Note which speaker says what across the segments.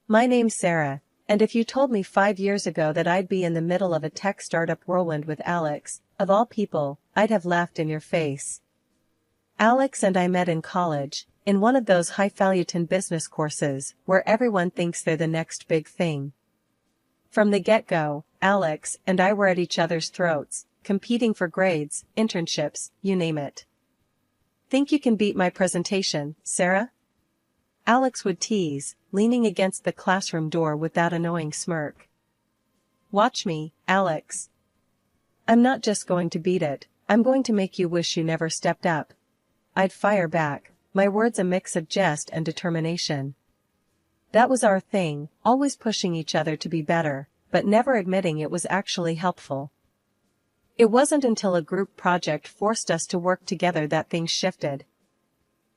Speaker 1: My name's Sarah, and if you told me 5 years ago that I'd be in the middle of a tech startup whirlwind with Alex, of all people, I'd have laughed in your face. Alex and I met in college, in one of those highfalutin business courses, where everyone thinks they're the next big thing. From the get-go, Alex and I were at each other's throats, competing for grades, internships, you name it. Think you can beat my presentation, Sarah? Alex would tease, leaning against the classroom door with that annoying smirk. Watch me, Alex. I'm not just going to beat it, I'm going to make you wish you never stepped up. I'd fire back, my words a mix of jest and determination. That was our thing, always pushing each other to be better, but never admitting it was actually helpful. It wasn't until a group project forced us to work together that things shifted.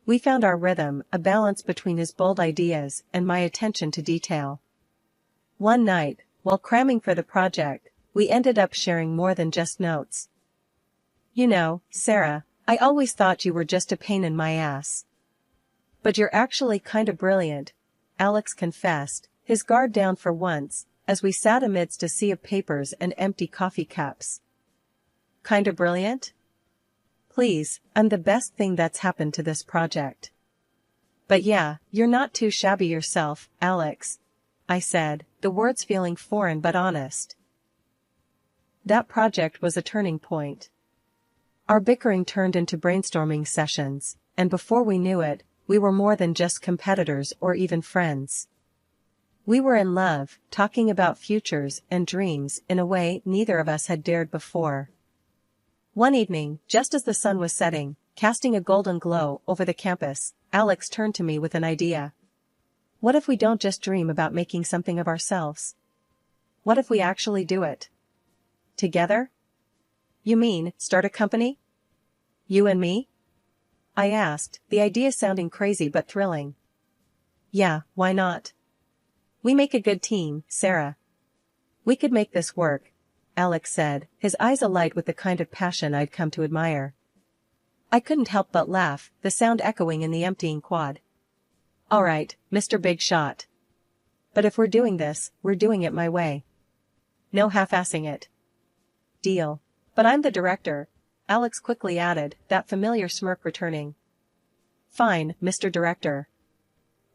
Speaker 1: We found our rhythm, a balance between his bold ideas and my attention to detail. One night, while cramming for the project, we ended up sharing more than just notes. You know, Sarah, I always thought you were just a pain in my ass. But you're actually kinda brilliant, Alex confessed, his guard down for once, as we sat amidst a sea of papers and empty coffee cups. Kinda brilliant? Please, I'm the best thing that's happened to this project. But yeah, you're not too shabby yourself, Alex, I said, the words feeling foreign but honest. That project was a turning point. Our bickering turned into brainstorming sessions, and before we knew it, we were more than just competitors or even friends. We were in love, talking about futures and dreams in a way neither of us had dared before. One evening, just as the sun was setting, casting a golden glow over the campus, Alex turned to me with an idea. What if we don't just dream about making something of ourselves? What if we actually do it? Together? You mean, start a company? You and me? I asked, the idea sounding crazy but thrilling. Yeah, why not? We make a good team, Sarah. We could make this work, Alex said, his eyes alight with the kind of passion I'd come to admire. I couldn't help but laugh, the sound echoing in the emptying quad. All right, Mr. Big Shot. But if we're doing this, we're doing it my way. No half-assing it. Deal. But I'm the director, Alex quickly added, that familiar smirk returning. Fine, Mr. Director.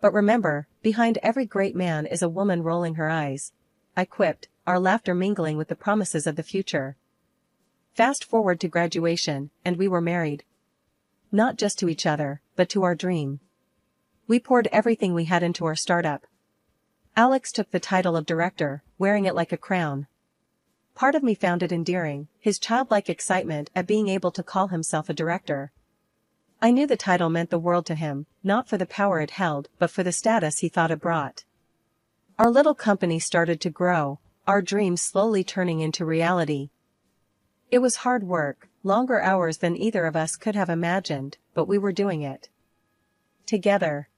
Speaker 1: But remember, behind every great man is a woman rolling her eyes, I quipped, our laughter mingling with the promises of the future. Fast forward to graduation, and we were married. Not just to each other, but to our dream. We poured everything we had into our startup. Alex took the title of director, wearing it like a crown. Part of me found it endearing, his childlike excitement at being able to call himself a director. I knew the title meant the world to him, not for the power it held, but for the status he thought it brought. Our little company started to grow, our dreams slowly turning into reality. It was hard work, longer hours than either of us could have imagined, but we were doing it. Together.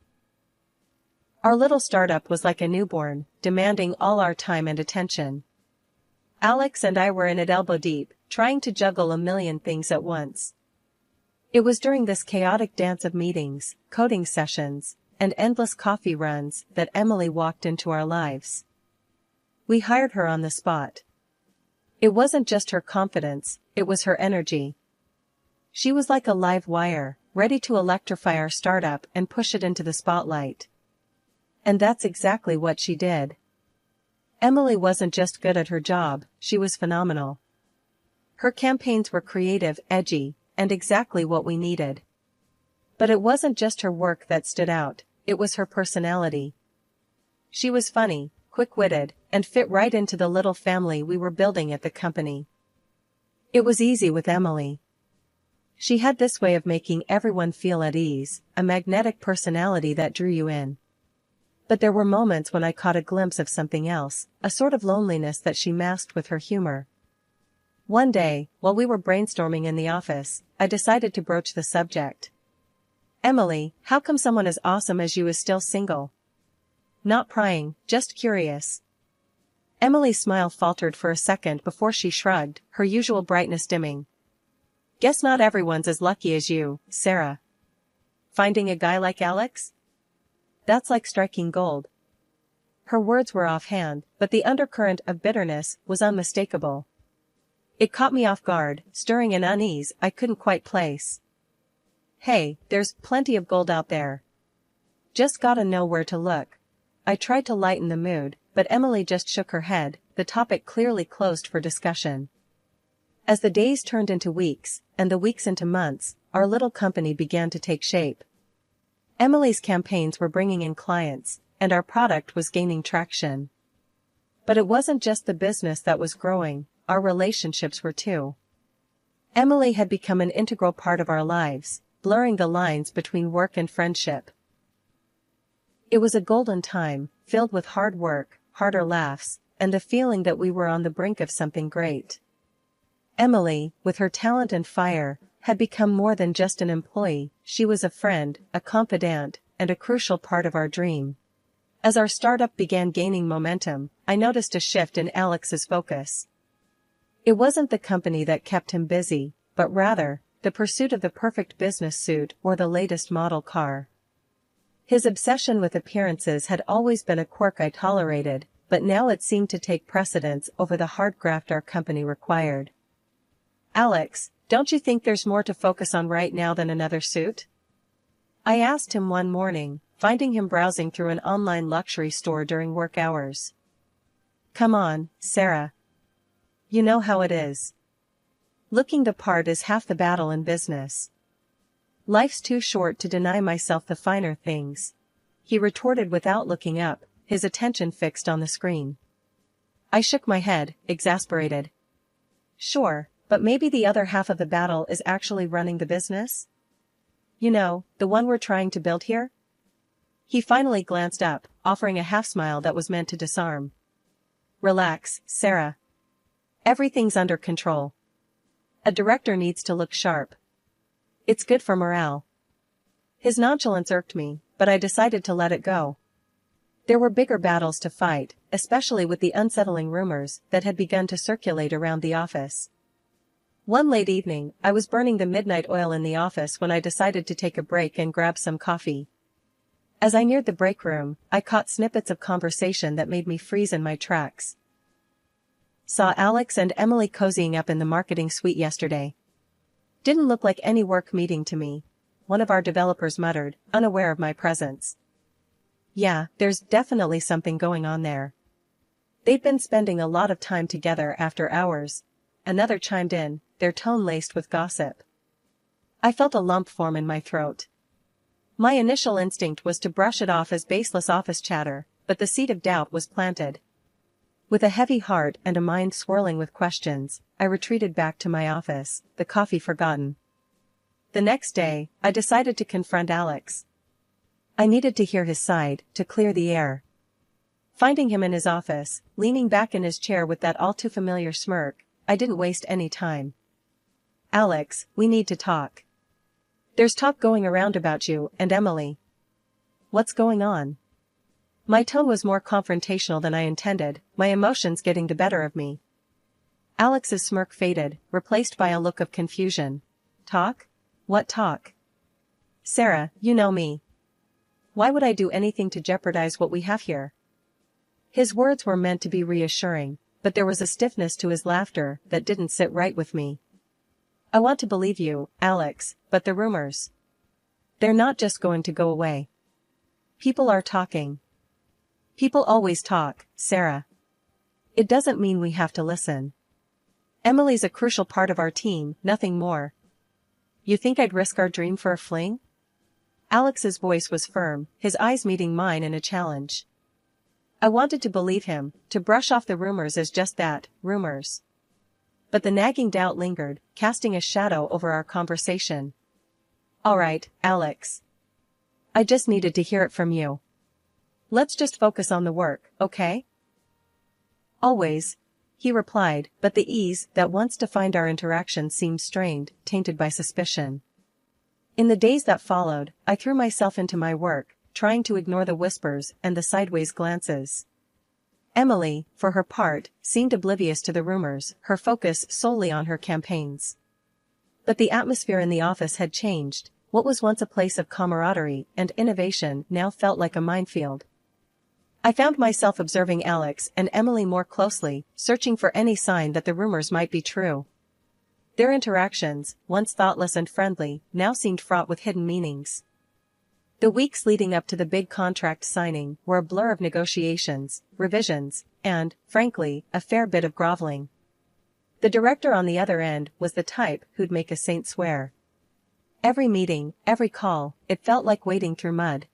Speaker 1: Our little startup was like a newborn, demanding all our time and attention. Alex and I were in it elbow deep, trying to juggle a million things at once. It was during this chaotic dance of meetings, coding sessions, and endless coffee runs that Emily walked into our lives. We hired her on the spot. It wasn't just her confidence, it was her energy. She was like a live wire, ready to electrify our startup and push it into the spotlight. And that's exactly what she did. Emily wasn't just good at her job, she was phenomenal. Her campaigns were creative, edgy, and exactly what we needed. But it wasn't just her work that stood out, it was her personality. She was funny, quick-witted, and fit right into the little family we were building at the company. It was easy with Emily. She had this way of making everyone feel at ease, a magnetic personality that drew you in. But there were moments when I caught a glimpse of something else, a sort of loneliness that she masked with her humor. One day, while we were brainstorming in the office, I decided to broach the subject. Emily, how come someone as awesome as you is still single? Not prying, just curious. Emily's smile faltered for a second before she shrugged, her usual brightness dimming. Guess not everyone's as lucky as you, Sarah. Finding a guy like Alex? That's like striking gold. Her words were offhand, but the undercurrent of bitterness was unmistakable. It caught me off guard, stirring an unease I couldn't quite place. Hey, there's plenty of gold out there. Just gotta know where to look. I tried to lighten the mood, but Emily just shook her head, the topic clearly closed for discussion. As the days turned into weeks, and the weeks into months, our little company began to take shape. Emily's campaigns were bringing in clients, and our product was gaining traction. But it wasn't just the business that was growing, our relationships were too. Emily had become an integral part of our lives, blurring the lines between work and friendship. It was a golden time, filled with hard work, harder laughs, and the feeling that we were on the brink of something great. Emily, with her talent and fire, had become more than just an employee. She was a friend, a confidant, and a crucial part of our dream. As our startup began gaining momentum, I noticed a shift in Alex's focus. It wasn't the company that kept him busy, but rather, the pursuit of the perfect business suit or the latest model car. His obsession with appearances had always been a quirk I tolerated, but now it seemed to take precedence over the hard graft our company required. "Alex, don't you think there's more to focus on right now than another suit?" I asked him one morning, finding him browsing through an online luxury store during work hours. "Come on, Sarah. You know how it is. Looking the part is half the battle in business. Life's too short to deny myself the finer things," he retorted without looking up, his attention fixed on the screen. I shook my head, exasperated. "Sure, but maybe the other half of the battle is actually running the business? You know, the one we're trying to build here?" He finally glanced up, offering a half-smile that was meant to disarm. "Relax, Sarah. Everything's under control. A director needs to look sharp. It's good for morale." His nonchalance irked me, but I decided to let it go. There were bigger battles to fight, especially with the unsettling rumors that had begun to circulate around the office. One late evening, I was burning the midnight oil in the office when I decided to take a break and grab some coffee. As I neared the break room, I caught snippets of conversation that made me freeze in my tracks. "Saw Alex and Emily cozying up in the marketing suite yesterday. Didn't look like any work meeting to me," one of our developers muttered, unaware of my presence. "Yeah, there's definitely something going on there. They've been spending a lot of time together after hours," another chimed in, their tone laced with gossip. I felt a lump form in my throat. My initial instinct was to brush it off as baseless office chatter, but the seed of doubt was planted. With a heavy heart and a mind swirling with questions, I retreated back to my office, the coffee forgotten. The next day, I decided to confront Alex. I needed to hear his side, to clear the air. Finding him in his office, leaning back in his chair with that all-too-familiar smirk, I didn't waste any time. "Alex, we need to talk. There's talk going around about you and Emily." "What's going on?" My tone was more confrontational than I intended, my emotions getting the better of me. Alex's smirk faded, replaced by a look of confusion. "Talk? What talk?" "Sarah, you know me. Why would I do anything to jeopardize what we have here?" His words were meant to be reassuring, but there was a stiffness to his laughter that didn't sit right with me. "I want to believe you, Alex, but the rumors. They're not just going to go away. People are talking. People always talk, Sarah. It doesn't mean we have to listen. Emily's a crucial part of our team, nothing more. You think I'd risk our dream for a fling?" Alex's voice was firm, his eyes meeting mine in a challenge. I wanted to believe him, to brush off the rumors as just that, rumors. But the nagging doubt lingered, casting a shadow over our conversation. "All right, Alex. I just needed to hear it from you. Let's just focus on the work, okay?" "Always," he replied, but the ease that once defined our interaction seemed strained, tainted by suspicion. In the days that followed, I threw myself into my work, trying to ignore the whispers and the sideways glances. Emily, for her part, seemed oblivious to the rumors, her focus solely on her campaigns. But the atmosphere in the office had changed. What was once a place of camaraderie and innovation now felt like a minefield. I found myself observing Alex and Emily more closely, searching for any sign that the rumors might be true. Their interactions, once thoughtless and friendly, now seemed fraught with hidden meanings. The weeks leading up to the big contract signing were a blur of negotiations, revisions, and, frankly, a fair bit of groveling. The director on the other end was the type who'd make a saint swear. Every meeting, every call, it felt like wading through mud.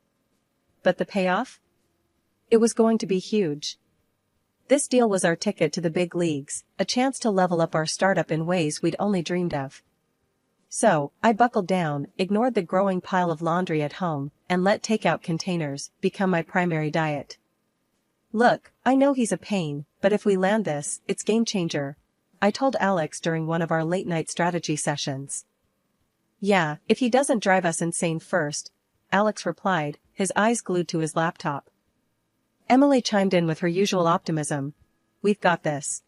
Speaker 1: But the payoff? It was going to be huge. This deal was our ticket to the big leagues, a chance to level up our startup in ways we'd only dreamed of. So, I buckled down, ignored the growing pile of laundry at home, and let takeout containers become my primary diet. Look, I know he's a pain, but if we land this, it's game changer, I told Alex during one of our late-night strategy sessions. Yeah, if he doesn't drive us insane first, Alex replied, his eyes glued to his laptop. Emily chimed in with her usual optimism. We've got this.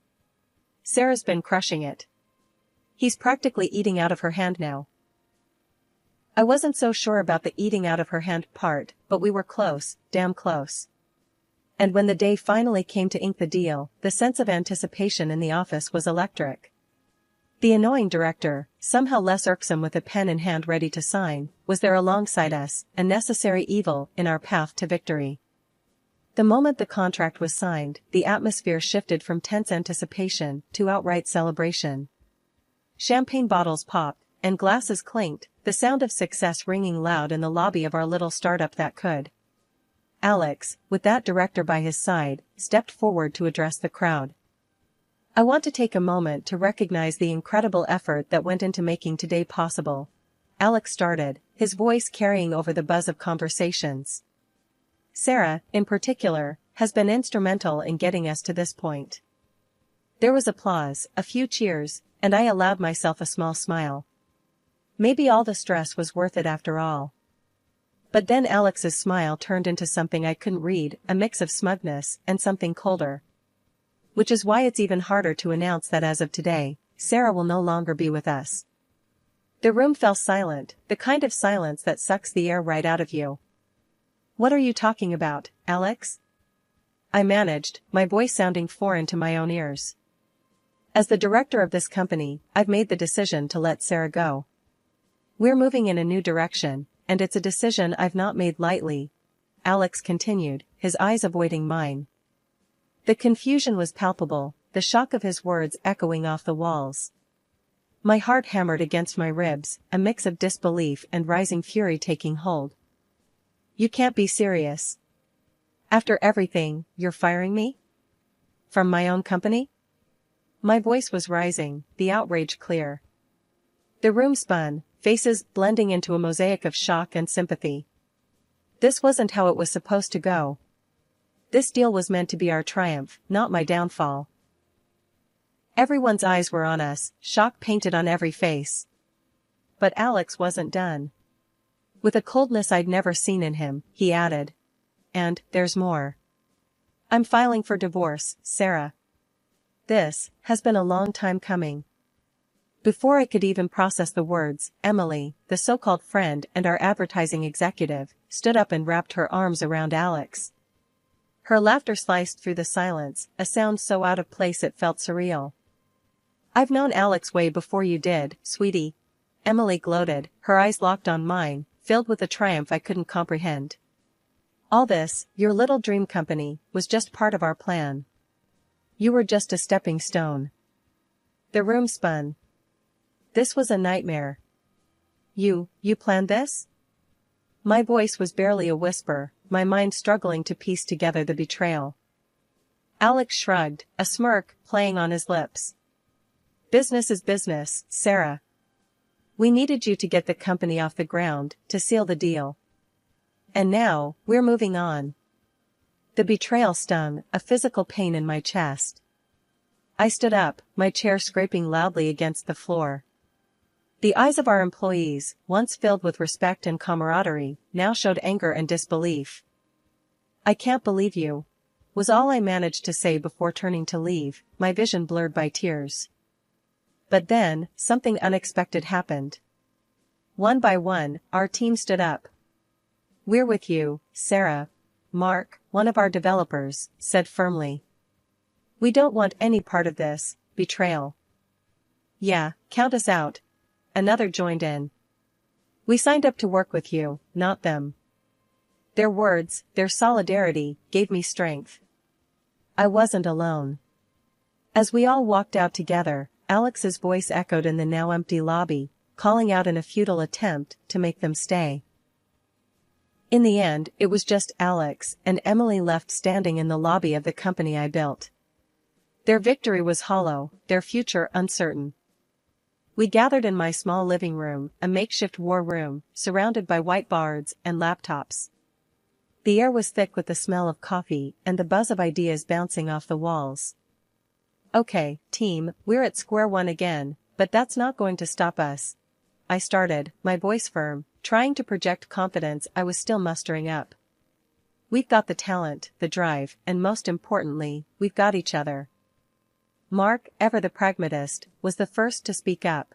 Speaker 1: Sarah's been crushing it. He's practically eating out of her hand now. I wasn't so sure about the eating out of her hand part, but we were close, damn close. And when the day finally came to ink the deal, the sense of anticipation in the office was electric. The annoying director, somehow less irksome with a pen in hand ready to sign, was there alongside us, a necessary evil in our path to victory. The moment the contract was signed, the atmosphere shifted from tense anticipation to outright celebration. Champagne bottles popped, and glasses clinked, the sound of success ringing loud in the lobby of our little startup that could. Alex, with that director by his side, stepped forward to address the crowd. I want to take a moment to recognize the incredible effort that went into making today possible. Alex started, his voice carrying over the buzz of conversations. Sarah, in particular, has been instrumental in getting us to this point. There was applause, a few cheers, and I allowed myself a small smile. Maybe all the stress was worth it after all. But then Alex's smile turned into something I couldn't read, a mix of smugness and something colder. Which is why it's even harder to announce that as of today, Sarah will no longer be with us. The room fell silent, the kind of silence that sucks the air right out of you. What are you talking about, Alex? I managed, my voice sounding foreign to my own ears. As the director of this company, I've made the decision to let Sarah go. We're moving in a new direction, and it's a decision I've not made lightly, Alex continued, his eyes avoiding mine. The confusion was palpable, the shock of his words echoing off the walls. My heart hammered against my ribs, a mix of disbelief and rising fury taking hold. You can't be serious. After everything, you're firing me? From my own company? My voice was rising, the outrage clear. The room spun, faces blending into a mosaic of shock and sympathy. This wasn't how it was supposed to go. This deal was meant to be our triumph, not my downfall. Everyone's eyes were on us, shock painted on every face. But Alex wasn't done. With a coldness I'd never seen in him, he added. And, there's more. I'm filing for divorce, Sarah. This has been a long time coming. Before I could even process the words, Emily, the so-called friend and our advertising executive, stood up and wrapped her arms around Alex. Her laughter sliced through the silence, a sound so out of place it felt surreal. I've known Alex way before you did, sweetie. Emily gloated, her eyes locked on mine, filled with a triumph I couldn't comprehend. All this, your little dream company, was just part of our plan. You were just a stepping stone. The room spun. This was a nightmare. You planned this? My voice was barely a whisper, my mind struggling to piece together the betrayal. Alex shrugged, a smirk playing on his lips. Business is business, Sarah. We needed you to get the company off the ground, to seal the deal. And now, we're moving on. The betrayal stung, a physical pain in my chest. I stood up, my chair scraping loudly against the floor. The eyes of our employees, once filled with respect and camaraderie, now showed anger and disbelief. I can't believe you, was all I managed to say before turning to leave, my vision blurred by tears. But then, something unexpected happened. One by one, our team stood up. We're with you, Sarah. Mark, one of our developers, said firmly. We don't want any part of this betrayal. Yeah, count us out. Another joined in. We signed up to work with you, not them. Their words, their solidarity, gave me strength. I wasn't alone. As we all walked out together, Alex's voice echoed in the now empty lobby, calling out in a futile attempt to make them stay. In the end, it was just Alex and Emily left standing in the lobby of the company I built. Their victory was hollow, their future uncertain. We gathered in my small living room, a makeshift war room, surrounded by whiteboards and laptops. The air was thick with the smell of coffee and the buzz of ideas bouncing off the walls. Okay, team, we're at square one again, but that's not going to stop us. I started, my voice firm, trying to project confidence I was still mustering up. We've got the talent, the drive, and most importantly, we've got each other. Mark, ever the pragmatist, was the first to speak up.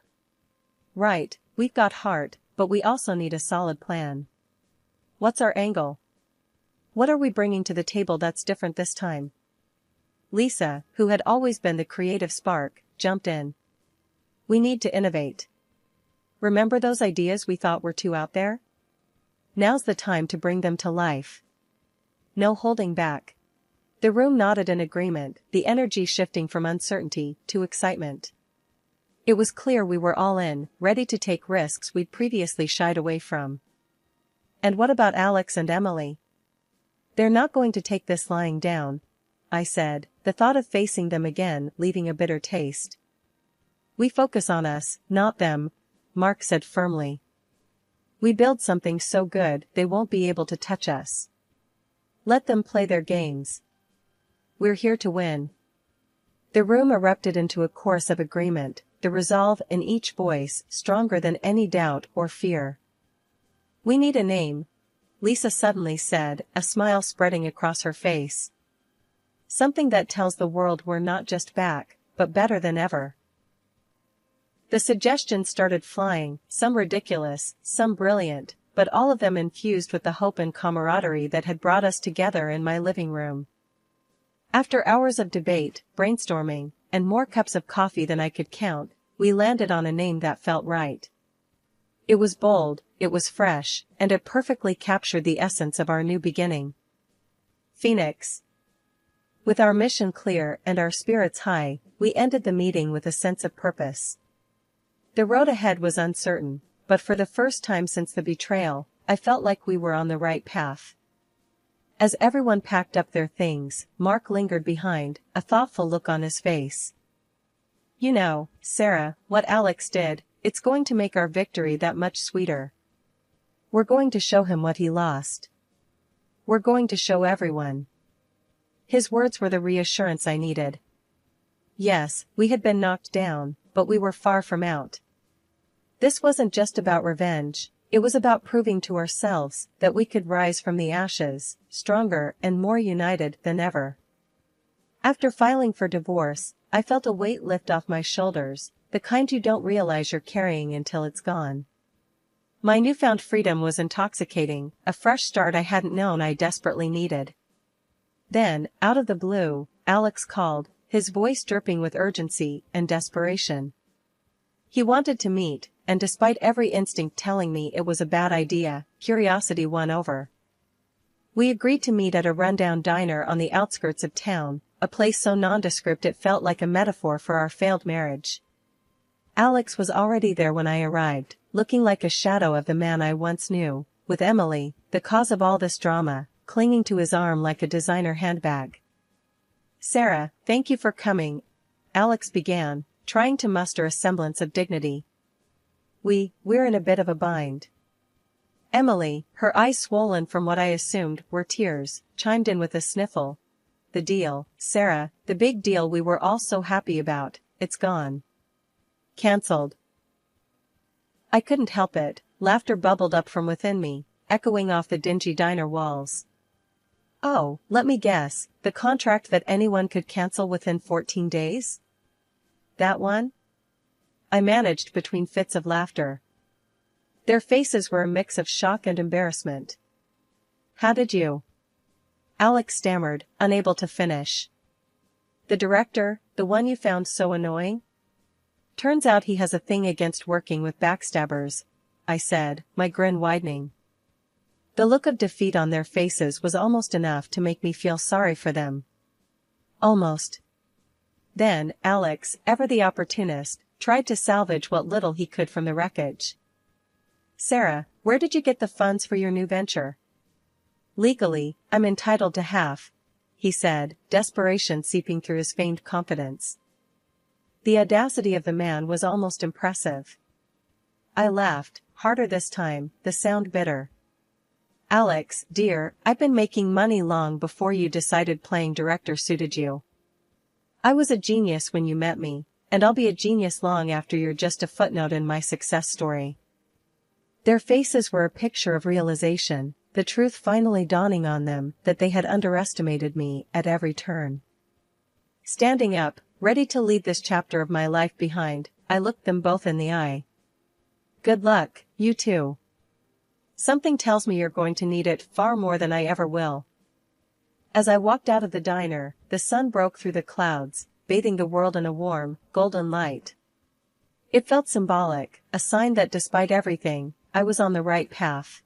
Speaker 1: Right, we've got heart, but we also need a solid plan. What's our angle? What are we bringing to the table that's different this time? Lisa, who had always been the creative spark, jumped in. We need to innovate. Remember those ideas we thought were too out there? Now's the time to bring them to life. No holding back. The room nodded in agreement, the energy shifting from uncertainty to excitement. It was clear we were all in, ready to take risks we'd previously shied away from. And what about Alex and Emily? They're not going to take this lying down, I said, the thought of facing them again leaving a bitter taste. We focus on us, not them, Mark said firmly. We build something so good they won't be able to touch us. Let them play their games. We're here to win. The room erupted into a chorus of agreement, the resolve in each voice stronger than any doubt or fear. We need a name, Lisa suddenly said, a smile spreading across her face. Something that tells the world we're not just back, but better than ever. The suggestions started flying, some ridiculous, some brilliant, but all of them infused with the hope and camaraderie that had brought us together in my living room. After hours of debate, brainstorming, and more cups of coffee than I could count, we landed on a name that felt right. It was bold, it was fresh, and it perfectly captured the essence of our new beginning. Phoenix. With our mission clear and our spirits high, we ended the meeting with a sense of purpose. The road ahead was uncertain, but for the first time since the betrayal, I felt like we were on the right path. As everyone packed up their things, Mark lingered behind, a thoughtful look on his face. You know, Sarah, what Alex did, it's going to make our victory that much sweeter. We're going to show him what he lost. We're going to show everyone. His words were the reassurance I needed. Yes, we had been knocked down, but we were far from out. This wasn't just about revenge, it was about proving to ourselves that we could rise from the ashes, stronger and more united than ever. After filing for divorce, I felt a weight lift off my shoulders, the kind you don't realize you're carrying until it's gone. My newfound freedom was intoxicating, a fresh start I hadn't known I desperately needed. Then, out of the blue, Alex called, his voice dripping with urgency and desperation. He wanted to meet, and despite every instinct telling me it was a bad idea, curiosity won over. We agreed to meet at a rundown diner on the outskirts of town, a place so nondescript it felt like a metaphor for our failed marriage. Alex was already there when I arrived, looking like a shadow of the man I once knew, with Emily, the cause of all this drama, clinging to his arm like a designer handbag. Sarah, thank you for coming, Alex began, trying to muster a semblance of dignity. We're in a bit of a bind. Emily, her eyes swollen from what I assumed were tears, chimed in with a sniffle. The deal, Sarah, the big deal we were all so happy about, it's gone. Cancelled. I couldn't help it, laughter bubbled up from within me, echoing off the dingy diner walls. Oh, let me guess, the contract that anyone could cancel within 14 days? That one? I managed between fits of laughter. Their faces were a mix of shock and embarrassment. How did you? Alex stammered, unable to finish. The director, the one you found so annoying? Turns out he has a thing against working with backstabbers, I said, my grin widening. The look of defeat on their faces was almost enough to make me feel sorry for them. Almost. Then, Alex, ever the opportunist, tried to salvage what little he could from the wreckage. Sarah, where did you get the funds for your new venture? Legally, I'm entitled to half, he said, desperation seeping through his feigned confidence. The audacity of the man was almost impressive. I laughed, harder this time, the sound bitter. Alex, dear, I've been making money long before you decided playing director suited you. I was a genius when you met me, and I'll be a genius long after you're just a footnote in my success story. Their faces were a picture of realization, the truth finally dawning on them that they had underestimated me at every turn. Standing up, ready to leave this chapter of my life behind, I looked them both in the eye. Good luck, you two. Something tells me you're going to need it far more than I ever will. As I walked out of the diner, the sun broke through the clouds, bathing the world in a warm, golden light. It felt symbolic, a sign that despite everything, I was on the right path.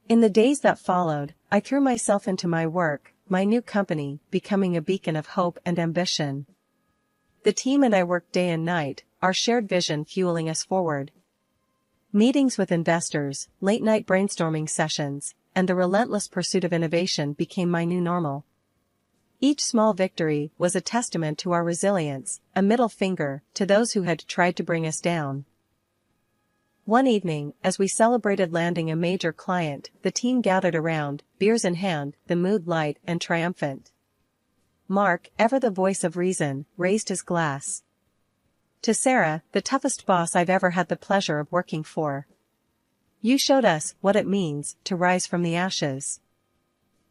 Speaker 1: In the days that followed, I threw myself into my work, my new company, becoming a beacon of hope and ambition. The team and I worked day and night, our shared vision fueling us forward. Meetings with investors, late-night brainstorming sessions, and the relentless pursuit of innovation became my new normal. Each small victory was a testament to our resilience, a middle finger to those who had tried to bring us down. One evening, as we celebrated landing a major client, the team gathered around, beers in hand, the mood light and triumphant. Mark, ever the voice of reason, raised his glass. To Sarah, the toughest boss I've ever had the pleasure of working for. You showed us what it means to rise from the ashes.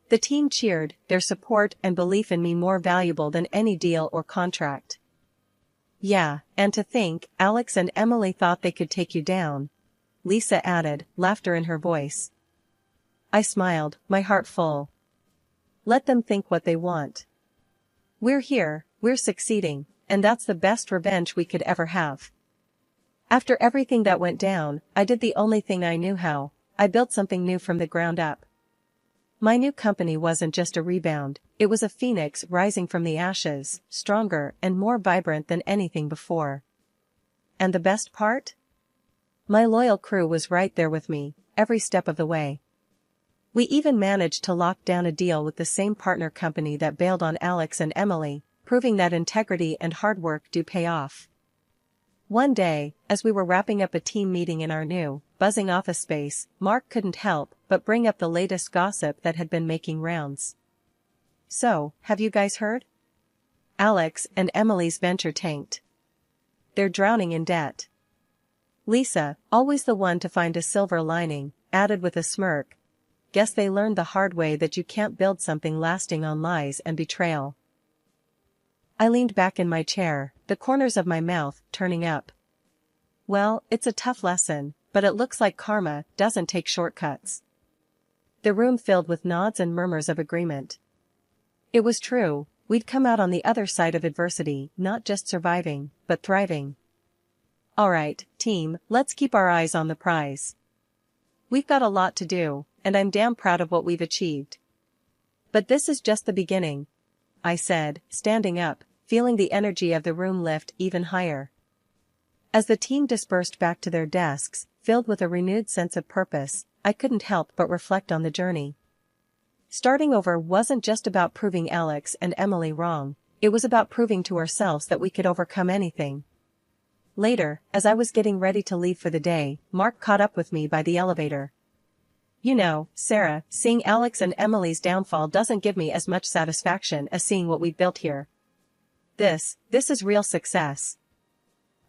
Speaker 1: The team cheered, their support and belief in me more valuable than any deal or contract. Yeah, and to think, Alex and Emily thought they could take you down, Lisa added, laughter in her voice. I smiled, my heart full. Let them think what they want. We're here, we're succeeding, and that's the best revenge we could ever have. After everything that went down, I did the only thing I knew how. I built something new from the ground up. My new company wasn't just a rebound, it was a phoenix rising from the ashes, stronger and more vibrant than anything before. And the best part? My loyal crew was right there with me, every step of the way. We even managed to lock down a deal with the same partner company that bailed on Alex and Emily, proving that integrity and hard work do pay off. One day, as we were wrapping up a team meeting in our new, buzzing office space, Mark couldn't help but bring up the latest gossip that had been making rounds. So, have you guys heard? Alex and Emily's venture tanked. They're drowning in debt. Lisa, always the one to find a silver lining, added with a smirk. Guess they learned the hard way that you can't build something lasting on lies and betrayal. I leaned back in my chair, the corners of my mouth turning up. Well, it's a tough lesson, but it looks like karma doesn't take shortcuts. The room filled with nods and murmurs of agreement. It was true, we'd come out on the other side of adversity, not just surviving, but thriving. Alright, team, let's keep our eyes on the prize. We've got a lot to do, and I'm damn proud of what we've achieved. But this is just the beginning, I said, standing up, feeling the energy of the room lift even higher. As the team dispersed back to their desks, filled with a renewed sense of purpose, I couldn't help but reflect on the journey. Starting over wasn't just about proving Alex and Emily wrong, it was about proving to ourselves that we could overcome anything. Later, as I was getting ready to leave for the day, Mark caught up with me by the elevator. You know, Sarah, seeing Alex and Emily's downfall doesn't give me as much satisfaction as seeing what we've built here. This is real success.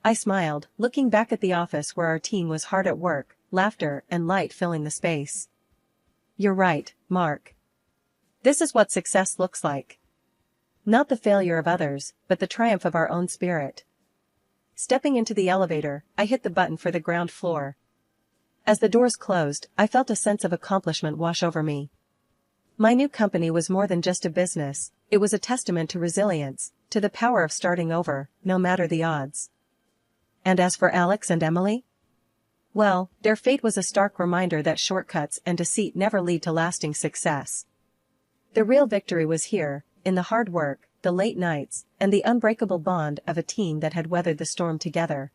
Speaker 1: I smiled, looking back at the office where our team was hard at work, laughter and light filling the space. You're right, Mark. This is what success looks like. Not the failure of others, but the triumph of our own spirit. Stepping into the elevator, I hit the button for the ground floor. As the doors closed, I felt a sense of accomplishment wash over me. My new company was more than just a business, it was a testament to resilience, to the power of starting over, no matter the odds. And as for Alex and Emily? Well, their fate was a stark reminder that shortcuts and deceit never lead to lasting success. The real victory was here, in the hard work, the late nights, and the unbreakable bond of a team that had weathered the storm together.